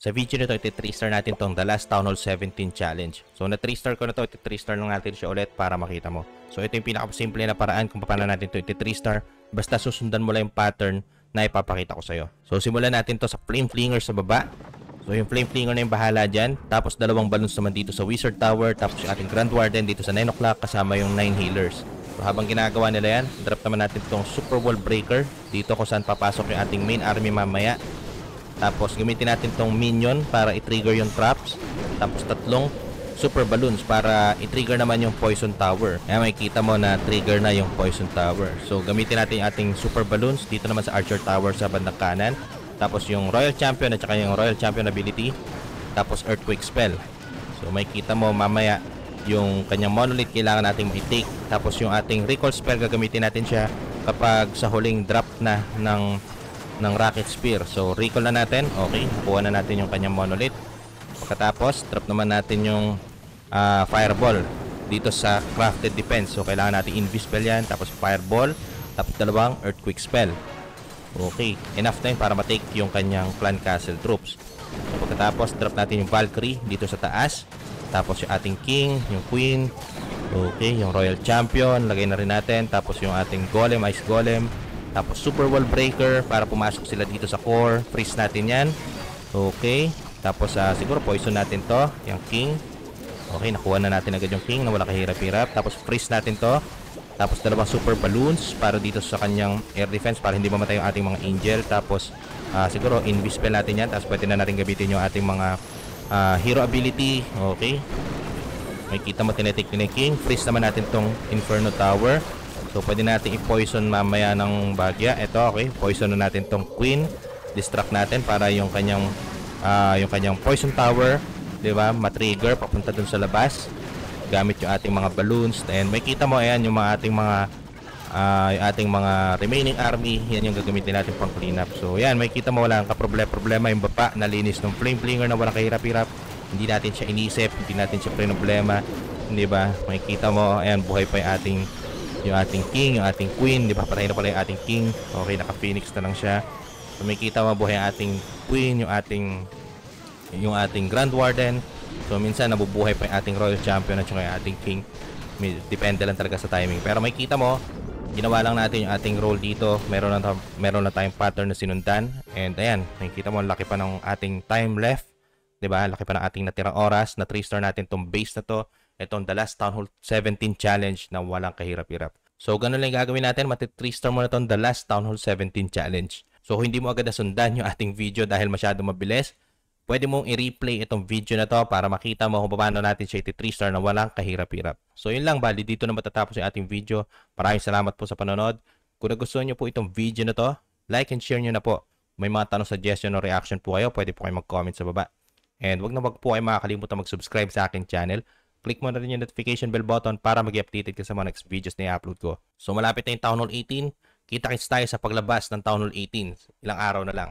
Sa video nito, iti 3-star natin tong The Last Town Hall 17 Challenge. So na 3-star ko na to, iti 3-star lang natin siya ulit para makita mo. So ito yung pinakasimple na paraan kung paano natin to iti 3-star. Basta susundan mo lang yung pattern na ipapakita ko sa'yo. So simulan natin to sa Flame Flinger sa baba. So yung Flame Flinger na yung bahala dyan. Tapos dalawang balloons naman dito sa Wizard Tower. Tapos yung ating Grand Warden dito sa 9 o'clock kasama yung 9 healers. So habang ginagawa nila yan, drop naman natin itong Super Wall Breaker. Dito kung saan papasok yung ating main army mamaya. Tapos gamitin natin tong minion para i-trigger yung traps. Tapos tatlong super balloons para i-trigger naman yung poison tower. Kaya makikita mo na trigger na yung poison tower. So gamitin natin yung ating super balloons dito naman sa archer tower sa bandang kanan. Tapos yung royal champion at saka yung royal champion ability. Tapos earthquake spell. So makikita mo mamaya yung kanyang monolith kailangan natin i-take. Tapos yung ating recall spell gagamitin natin siya kapag sa huling drop na ng rocket spear. So recall na natin. Okay, nakuha na natin yung kanyang monolith. Pagkatapos drop naman natin yung fireball dito sa crafted defense. So kailangan natin invis-spell yan. Tapos fireball. Tapos dalawang earthquake spell. Okay, enough na yun para matake yung kanyang clan castle troops. So pagkatapos drop natin yung Valkyrie dito sa taas. Tapos yung ating king, yung queen. Okay, yung royal champion lagay na rin natin. Tapos yung ating golem, ice golem. Tapos super wall breaker para pumasok sila dito sa core. Freeze natin yan. Okay. Tapos siguro poison natin to. Yung king. Okay, nakuha na natin agad yung king na wala kahirap-hirap. Tapos freeze natin to. Tapos dalawang super balloons para dito sa kanyang air defense para hindi mamatay yung ating mga angel. Tapos siguro invis-spell natin yan. Tapos pwede na natin gamitin yung ating mga hero ability. Okay. Makikita mo tinetake ni king. Freeze naman natin tong inferno tower. So pwede natin i-poison mamaya ng bagya. Ito, okay. Poison na natin tong queen. Distract natin para yung kanyang poison tower, 'di ba? Ma-trigger papunta dun sa labas. Gamit yung ating mga balloons. And makikita mo ayan yung mga ating mga remaining army. Yan yung gagamitin natin pang clean up. So ayan, makikita mo wala kang problema yung baba na linis ng flame flinger na walang kahirap-hirap. Hindi natin siya inisip, hindi natin siya problema, 'di ba? Makikita mo ayan buhay pa yung ating king, yung ating queen, di ba? Patay na pala yung ating king. Okay, naka-phoenix na lang siya. So, may kita mabuhay ang ating queen, yung ating grand warden. So, minsan nabubuhay pa yung ating royal champion at yung ating king. Depende lang talaga sa timing. Pero may kita mo, ginawa lang natin yung ating role dito. Meron na tayong pattern na sinundan. And ayan, may kita mo, laki pa ng ating time left. Di ba? Laki pa ng ating natirang oras. Na 3-star natin tong base na to. Itong The Last Town Hall 17 Challenge na walang kahirap-hirap. So, ganun lang gagawin natin. Mati 3-star mo na itong The Last Town Hall 17 Challenge. So, hindi mo agad nasundan yung ating video dahil masyado mabilis. Pwede mong i-replay itong video na to para makita mo kung paano natin siya iti 3-star na walang kahirap-hirap. So, yun lang. Bali, dito na matatapos yung ating video. Maraming salamat po sa panonood. Kung nagustuhan nyo po itong video na to, like and share nyo na po. May mga tanong, suggestion o reaction po kayo, pwede po kayo mag-comment sa baba. And wag po kayo makakalimutan mag-subscribe sa aking channel. Click mo na rin yung notification bell button para mag-updated ka sa mga next videos na i-upload ko. So malapit na yung Town Hall 18. Kita-kits tayo sa paglabas ng Town Hall 18. Ilang araw na lang.